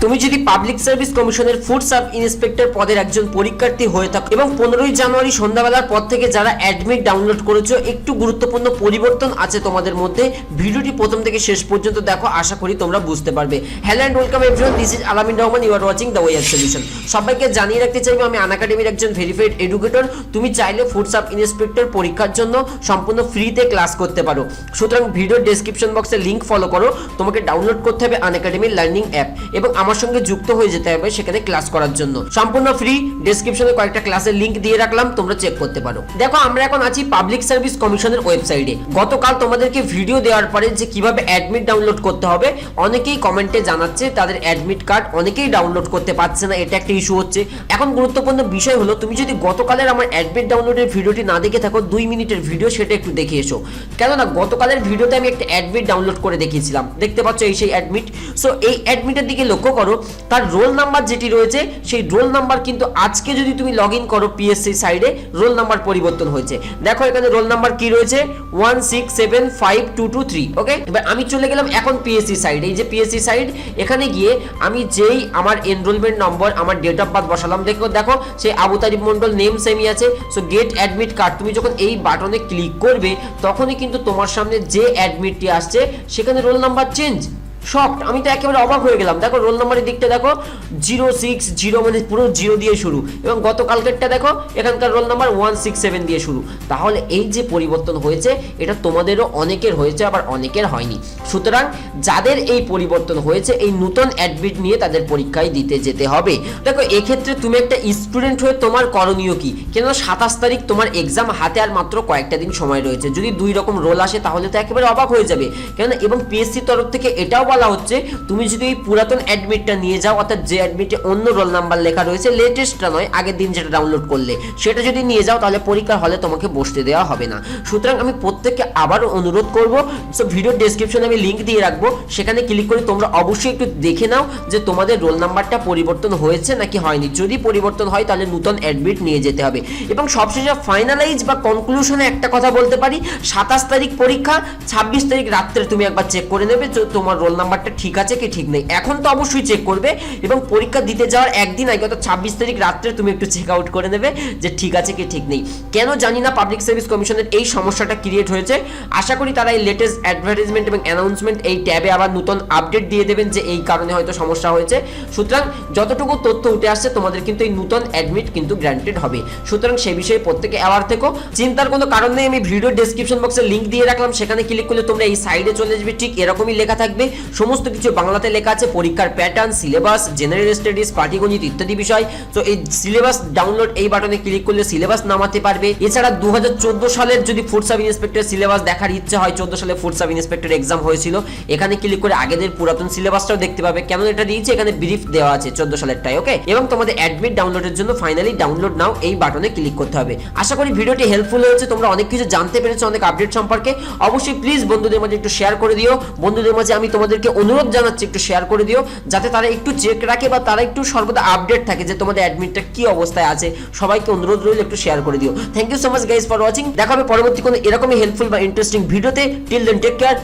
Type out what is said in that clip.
তুমি যদি public service কমিশনের ফুড সাব ইন্সপেক্টর পদের একজন পরীক্ষার্থী হয়ে থাকো এবং 15ই জানুয়ারি সন্ধ্যাবেলার পর থেকে যারা অ্যাডমিট ডাউনলোড করেছো, একটু গুরুত্বপূর্ণ পরিবর্তন আছে তোমাদের মধ্যে। ভিডিওটি প্রথম থেকে শেষ পর্যন্ত দেখো, আশা করি তোমরা বুঝতে পারবে। Hello and welcome everyone, this is Alamin Rahman, you are watching the way solution. সবাইকে জানিয়ে রাখতে চাইবো আমি আনএকাডেমির একজন ভেরিফাইড এডুকেটর। তুমি চাইলে ফুড সাব ইন্সপেক্টর পরীক্ষার জন্য সম্পূর্ণ ফ্রিতে ক্লাস করতে পারো। সুতরাং ভিডিওর ডেসক্রিপশন বক্সে লিংক ফলো করো, তোমাকে ডাউনলোড করতে হবে আনএকাডেমির লার্নিং অ্যাপ এবং আমার সঙ্গে যুক্ত হয়ে যেতে হবে সেখানে ক্লাস করার জন্য। সম্পূর্ণ ফ্রি। ডেসক্রিপশনে কয়েকটা ক্লাসের লিংক দিয়ে রাখলাম, তোমরা চেক করতে পারো। দেখো, আমরা এখন আছি পাবলিক সার্ভিস কমিশনের ওয়েবসাইটে। গতকাল তোমাদেরকে ভিডিও দেওয়ার পরে যে কিভাবে অ্যাডমিট ডাউনলোড করতে হবে, অনেকেই কমেন্টে জানাচ্ছে তাদের অ্যাডমিট কার্ড অনেকেই ডাউনলোড করতে পারছে না, এটা একটা ইস্যু হচ্ছে। এখন গুরুত্বপূর্ণ বিষয় হলো, তুমি যদি গতকালের আমার অ্যাডমিট ডাউনলোডের ভিডিওটি না দেখে থাকো, 2 মিনিটের ভিডিও, সেটা একটু দেখে এসো। কেননা গতকালের ভিডিওতে আমি একটা অ্যাডমিট ডাউনলোড করে দেখিয়েছিলাম, দেখতে পাচ্ছ এই সেই অ্যাডমিট। সো এই অ্যাডমিটের দিকে লক্ষ্য করো, তার রোল নাম্বার যেটি রয়েছে সেই রোল নাম্বার কিন্তু আজকে যদি তুমি লগ ইন করো পিএসসি সাইডে, রোল নাম্বার পরিবর্তন হয়েছে। দেখো এখানে রোল নাম্বার কি রয়েছে, 1675223। ওকে, এবার আমি চলে গেলাম এখন পিএসসি সাইড। এই যে পিএসসি সাইড, এখানে গিয়ে আমি যেই আমার এনরোলমেন্ট নম্বর, আমার ডেট অফ বার্থ বসালাম। দেখো সেই আবু তারিফ মন্ডল নেম সেমই আছে। সো গেট অ্যাডমিট কার্ড, তুমি যখন এই বাটনে ক্লিক করবে তখনই কিন্তু তোমার সামনে যে অ্যাডমিটটি আসছে সেখানে রোল নাম্বার চেঞ্জ। শকড, আমি তো একেবারে অবাক হয়ে গেলাম। দেখো রোল নাম্বারের দিকটা দেখো, 060, মানে পুরো 0 দিয়ে শুরু, এবং গতকালকেরটা দেখো এখানকার রোল নাম্বার 167 দিয়ে শুরু। তাহলে এই যে পরিবর্তন হয়েছে, এটা তোমাদেরও অনেকের হয়েছে, আবার অনেকের হয়নি। সুতরাং যাদের এই পরিবর্তন হয়েছে, এই নতুন অ্যাডমিট নিয়ে তাদের পরীক্ষায় দিতে যেতে হবে। দেখো এক্ষেত্রে তুমি একটা স্টুডেন্ট হয়ে তোমার করণীয় কি, কেন 27 তারিখ তোমার এক্সাম হাতে, আর মাত্র কয়েকটা দিন সময় রয়েছে। যদি 2 রকম রোল আসে তাহলে তো একেবারে অবাক হয়ে যাবে। কেন, এবং পিএসসি তরফ থেকে এটাও বলা হচ্ছে, তুমি যদি এই পুরাতন অ্যাডমিটটা নিয়ে যাও, অর্থাৎ যে অ্যাডমিটে অন্য রোল নাম্বার লেখা রয়েছে, লেটেস্টটা নয়, আগের দিন যেটা ডাউনলোড করলে, সেটা যদি নিয়ে যাও তাহলে পরীক্ষার হলে তোমাকে বসতে দেওয়া হবে না। সুতরাং আমি প্রত্যেককে আবারও অনুরোধ করব, সো ভিডিওর ডেসক্রিপশনে আমি লিংক দিয়ে রাখবো, সেখানে ক্লিক করে তোমরা অবশ্যই একটু দেখে নাও যে তোমাদের রোল নাম্বারটা পরিবর্তন হয়েছে নাকি হয়নি। যদি পরিবর্তন হয় তাহলে নতুন অ্যাডমিট নিয়ে যেতে হবে। এবং সবশেষে ফাইনালাইজ বা কনক্লুশনে একটা কথা বলতে পারি, 27 তারিখ পরীক্ষা, 26 তারিখ রাত্রে তুমি একবার চেক করে নেবে যে তোমার রোল নাম্বারটা ঠিক আছে কি ঠিক নেই। এখন তো অবশ্যই চেক করবে, এবং পরীক্ষা দিতে যাওয়ার একদিন আগে অর্থাৎ 26 তারিখ রাত্রে তুমি একটু চেক আউট করে নেবে যে ঠিক আছে কি ঠিক নেই। কেন জানি না পাবলিক সার্ভিস কমিশনের এই সমস্যাটা ক্রিয়েট হয়েছে। আশা করি তারা এই লেটেস্ট অ্যাডভার্টাইজমেন্ট এবং অ্যানাউন্সমেন্ট এই ট্যাবে আবার নতুন আপডেট দিয়ে দেবেন যে এই কারণে হয়তো সমস্যা হয়েছে। সুতরাং যতটুকু তথ্য উঠে আসছে, তোমাদের কিন্তু এই নতুন অ্যাডমিট কিন্তু গ্র্যান্টেড হবে। সুতরাং সেই বিষয়ে প্রত্যেকে অ্যাওয়ার থেকো, চিন্তার কোনো কারণ নেই। আমি ভিডিও ডেসক্রিপশন বক্সে লিংক দিয়ে রাখলাম, সেখানে ক্লিক করলে তোমরা এই সাইডে চলে যাবে, ঠিক এরকমই লেখা থাকবে। সমস্ত কিছু বাংলাতে লেখা আছে, পরীক্ষার প্যাটার্ন, সিলেবাস, জেনারেল স্টাডিজ, পাটিগণিত ইত্যাদি বিষয়। তো এই সিলেবাস ডাউনলোড এই বাটনে ক্লিক করলে সিলেবাস নামাতে পারবে। এছাড়া 2014 সালের যদি ফুড সাব ইন্সপেক্টর সিলেবাস দেখার ইচ্ছা হয়, 14 সালে ফুড সাব ইন্সপেক্টর এক্সাম হয়েছিল, এখানে ক্লিক করে আগেদের পুরাতন সিলেবাসটাও দেখতে পাবে। কেমন এটা দিয়েছে, এখানে ব্রিফ দেওয়া আছে 14 সালেরটাই। ওকে, এবং তোমাদের অ্যাডমিট ডাউনলোডের জন্য ফাইনালি ডাউনলোড নাও এই বাটনে ক্লিক করতে হবে। আশা করি ভিডিওটি হেল্পফুল হয়েছে, তোমরা অনেক কিছু জানতে পেরেছো, অনেক আপডেট সম্পর্কে। অবশ্যই প্লিজ বন্ধুদের মাঝে একটু শেয়ার করে দিও। বন্ধুদের মাঝে আমি তোমাদেরকে অনুরোধ জানাচ্ছি, একটু শেয়ার করে দিও, যাতে তারা একটু চেক রাখে বা তারা একটু সর্বদা আপডেট থাকে যে তোমাদের অ্যাডমিটটা কি অবস্থায় আছে। সবাইকে অনুরোধ রইল একটু শেয়ার করে দিও। Thank you so much guys for watching. দেখা হবে পরবর্তী কোনো এরকমই হেল্পফুল বা ইন্টারেস্টিং ভিডিওতে। Till then take care.